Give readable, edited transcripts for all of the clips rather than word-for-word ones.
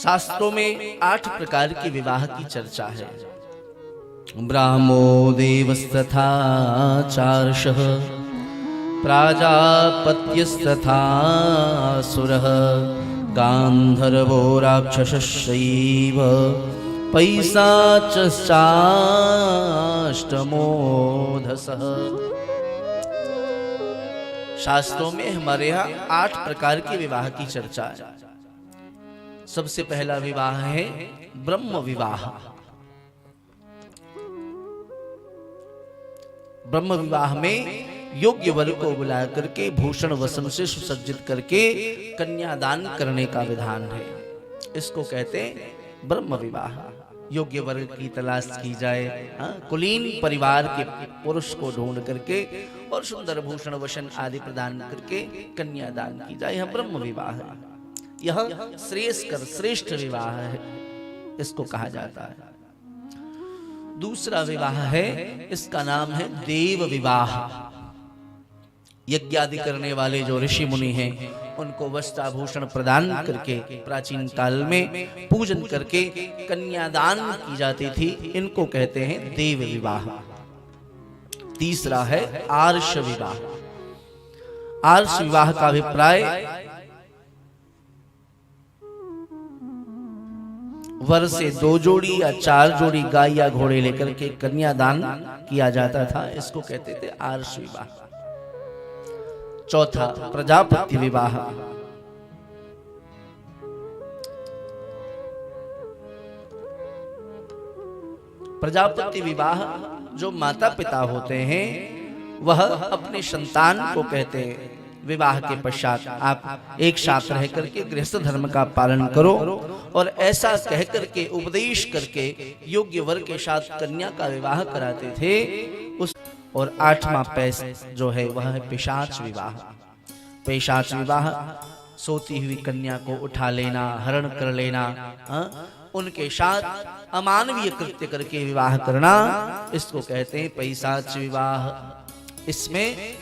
शास्त्रों में 8 प्रकार के विवाह की चर्चा है। ब्राह्मो देवस्तथा चार्षः प्राजापत्यस्तथा सुरः गान्धर्वो राक्षसश्चैव पैशाचश्चाष्टमोधसः। शास्त्रों में हमारे यहाँ 8 प्रकार के विवाह की चर्चा है। सबसे पहला विवाह है ब्रह्म विवाह। ब्रह्म विवाह में योग्य वर को बुला करके भूषण वसन से सुसज्जित करके कन्यादान करने का विधान है। इसको कहते हैं ब्रह्म विवाह। योग्य वर की तलाश की जाए, कुलीन परिवार के पुरुष को ढूंढ करके और सुंदर भूषण वसन आदि प्रदान करके कन्यादान की जाए, यह ब्रह्म विवाह है। यह श्रेयस्कर श्रेष्ठ विवाह है, इसको कहा जाता है। दूसरा विवाह है, इसका नाम है देव विवाह। यज्ञ आदि करने वाले जो ऋषि मुनि हैं उनको वस्त्राभूषण प्रदान करके प्राचीन काल में पूजन करके कन्यादान की जाती थी, इनको कहते हैं देव विवाह। तीसरा है आर्ष विवाह। आर्ष विवाह का अभिप्राय वर से 2 जोड़ी या 4 जोड़ी गाय या घोड़े लेकर के कन्यादान किया जाता था, इसको कहते थे आर्ष विवाह। चौथा प्रजापति विवाह। प्रजापति विवाह जो माता पिता होते हैं वह अपने संतान को कहते हैं विवाह के पश्चात आप एक साथ रह करके गृहस्थ धर्म का पालन करो, और ऐसा कह करके उपदेश करके योग्य वर के साथ कन्या का विवाह कराते थे। और 8वां पैस जो है वह है पिशाच विवाह। पिशाच विवाह सोती हुई कन्या को उठा लेना, हरण कर लेना, उनके साथ अमानवीय कृत्य करके विवाह करना, इसको कहते हैं पिशाच विवाह। इसमें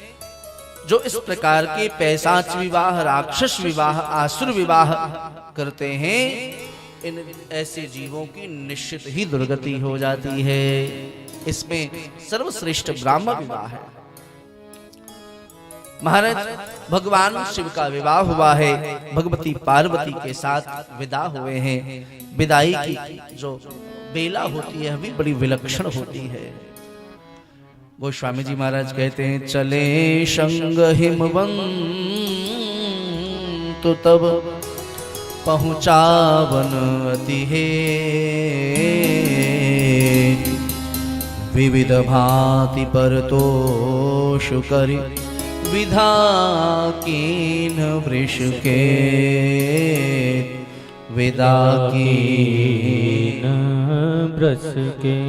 जो इस प्रकार के पैशाच विवाह, राक्षस विवाह, आसुर विवाह करते हैं, इन ऐसे जीवों की निश्चित ही दुर्गति हो जाती है। इसमें सर्वश्रेष्ठ ब्राह्म विवाह है। महाराज भगवान शिव का विवाह हुआ है, भगवती पार्वती के साथ विदा हुए हैं। विदाई की जो बेला होती है अभी बड़ी विलक्षण होती है। गोस्वामी जी महाराज कहते हैं, चले संग हिमवंत तब पहुँचावन अति है, विविध भांति पर तोष करि विधा कीन वृष के, विदा कीन वृष के।